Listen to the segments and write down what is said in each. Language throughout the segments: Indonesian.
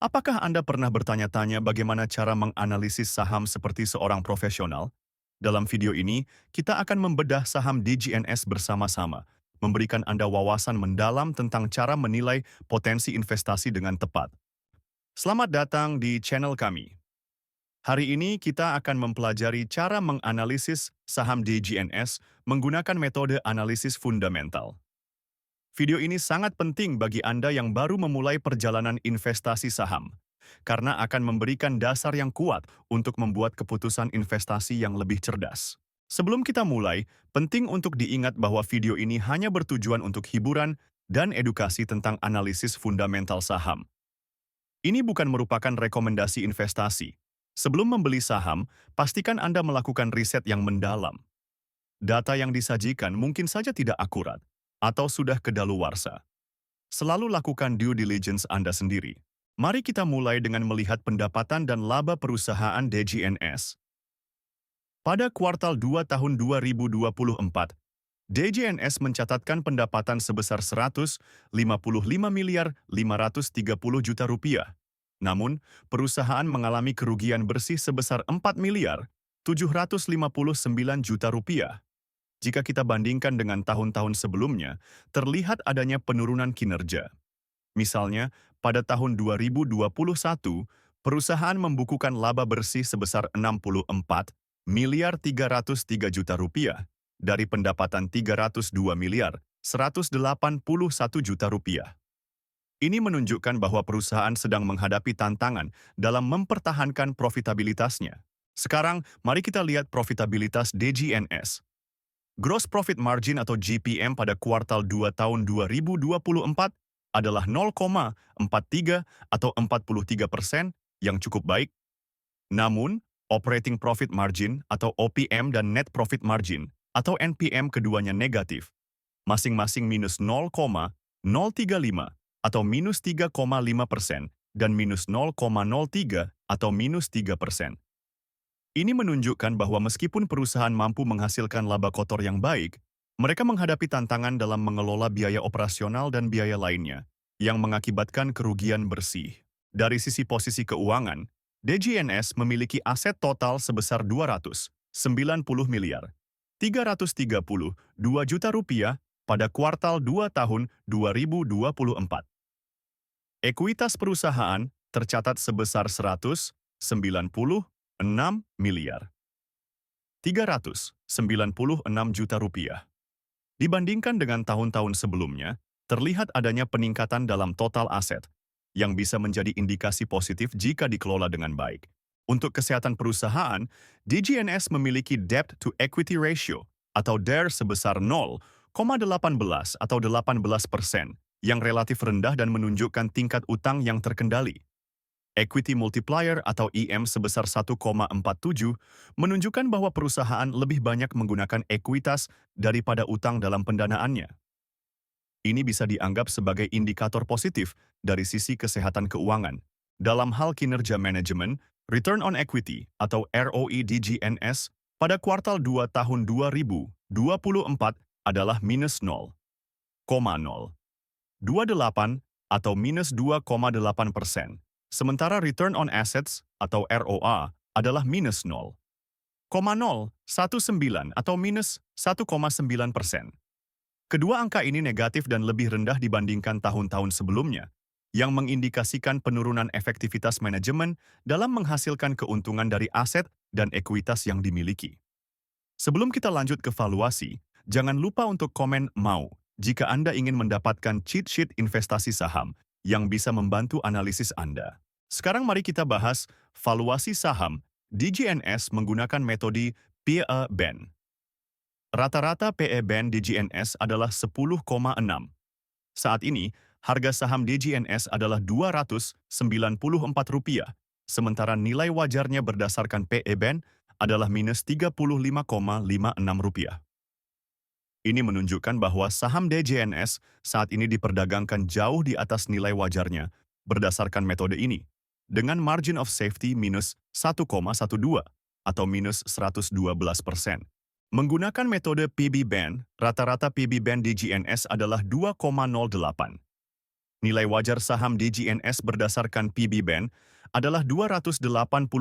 Apakah Anda pernah bertanya-tanya bagaimana cara menganalisis saham seperti seorang profesional? Dalam video ini, kita akan membedah saham DGNS bersama-sama, memberikan Anda wawasan mendalam tentang cara menilai potensi investasi dengan tepat. Selamat datang di channel kami. Hari ini kita akan mempelajari cara menganalisis saham DGNS menggunakan metode analisis fundamental. Video ini sangat penting bagi Anda yang baru memulai perjalanan investasi saham, karena akan memberikan dasar yang kuat untuk membuat keputusan investasi yang lebih cerdas. Sebelum kita mulai, penting untuk diingat bahwa video ini hanya bertujuan untuk hiburan dan edukasi tentang analisis fundamental saham. Ini bukan merupakan rekomendasi investasi. Sebelum membeli saham, pastikan Anda melakukan riset yang mendalam. Data yang disajikan mungkin saja tidak akurat atau sudah kedaluarsa. Selalu lakukan due diligence Anda sendiri. Mari kita mulai dengan melihat pendapatan dan laba perusahaan DGNS. Pada kuartal 2 tahun 2024, DGNS mencatatkan pendapatan sebesar 155 miliar 530 juta rupiah. Namun, perusahaan mengalami kerugian bersih sebesar 4 miliar 759 juta rupiah. Jika kita bandingkan dengan tahun-tahun sebelumnya, terlihat adanya penurunan kinerja. Misalnya, pada tahun 2021, perusahaan membukukan laba bersih sebesar 64 miliar 303 juta rupiah dari pendapatan 302 miliar 181 juta rupiah. Ini menunjukkan bahwa perusahaan sedang menghadapi tantangan dalam mempertahankan profitabilitasnya. Sekarang, mari kita lihat profitabilitas DGNS. Gross Profit Margin atau GPM pada kuartal 2 tahun 2024 adalah 0,43 atau 43% yang cukup baik. Namun, Operating Profit Margin atau OPM dan Net Profit Margin atau NPM keduanya negatif, masing-masing minus 0,035 atau minus 3,5% dan minus 0,03 atau minus 3%. Ini menunjukkan bahwa meskipun perusahaan mampu menghasilkan laba kotor yang baik, mereka menghadapi tantangan dalam mengelola biaya operasional dan biaya lainnya, yang mengakibatkan kerugian bersih. Dari sisi posisi keuangan, DGNS memiliki aset total sebesar 290 miliar 332 juta rupiah pada kuartal 2 tahun 2024. Ekuitas perusahaan tercatat sebesar 196 miliar 396 juta rupiah. Dibandingkan dengan tahun-tahun sebelumnya, terlihat adanya peningkatan dalam total aset, yang bisa menjadi indikasi positif jika dikelola dengan baik. Untuk kesehatan perusahaan, DGNS memiliki Debt to Equity Ratio atau DER sebesar 0,18 atau 18%, yang relatif rendah dan menunjukkan tingkat utang yang terkendali. Equity Multiplier atau EM sebesar 1,47 menunjukkan bahwa perusahaan lebih banyak menggunakan ekuitas daripada utang dalam pendanaannya. Ini bisa dianggap sebagai indikator positif dari sisi kesehatan keuangan. Dalam hal kinerja manajemen, Return on Equity atau ROE DGNS pada kuartal 2 tahun 2024 adalah minus 0,028 atau minus 2,8%. Sementara Return on Assets atau ROA adalah minus 0,019 atau minus 1,9%. Kedua angka ini negatif dan lebih rendah dibandingkan tahun-tahun sebelumnya, yang mengindikasikan penurunan efektivitas manajemen dalam menghasilkan keuntungan dari aset dan ekuitas yang dimiliki. Sebelum kita lanjut ke valuasi, jangan lupa untuk komen "mau" jika Anda ingin mendapatkan cheat sheet investasi saham yang bisa membantu analisis Anda. Sekarang mari kita bahas valuasi saham DGNS menggunakan metode PE/BAN. Rata-rata PE/BAN DGNS adalah 10,6. Saat ini, harga saham DGNS adalah Rp294, sementara nilai wajarnya berdasarkan PE/BAN adalah minus Rp35,56. Ini menunjukkan bahwa saham DGNS saat ini diperdagangkan jauh di atas nilai wajarnya berdasarkan metode ini, dengan margin of safety minus 1,12 atau minus 112%. Menggunakan metode PB-BAN, rata-rata PB-BAN DGNS adalah 2,08. Nilai wajar saham DGNS berdasarkan PB Band adalah Rp287,91.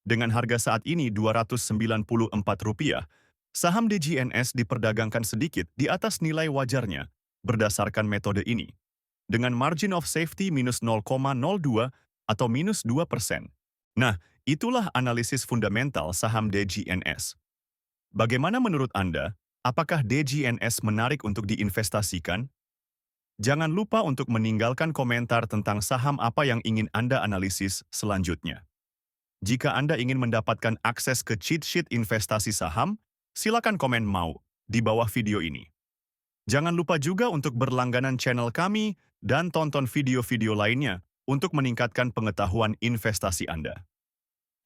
Dengan harga saat ini Rp294, saham DGNS diperdagangkan sedikit di atas nilai wajarnya berdasarkan metode ini, dengan margin of safety minus 0,02 atau minus 2%. Nah, itulah analisis fundamental saham DGNS. Bagaimana menurut Anda? Apakah DGNS menarik untuk diinvestasikan? Jangan lupa untuk meninggalkan komentar tentang saham apa yang ingin Anda analisis selanjutnya. Jika Anda ingin mendapatkan akses ke cheat sheet investasi saham, silakan komen mau di bawah video ini. Jangan lupa juga untuk berlangganan channel kami dan tonton video-video lainnya untuk meningkatkan pengetahuan investasi Anda.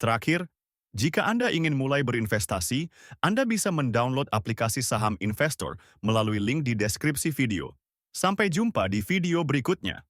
Terakhir, jika Anda ingin mulai berinvestasi, Anda bisa mendownload aplikasi Saham Investor melalui link di deskripsi video. Sampai jumpa di video berikutnya.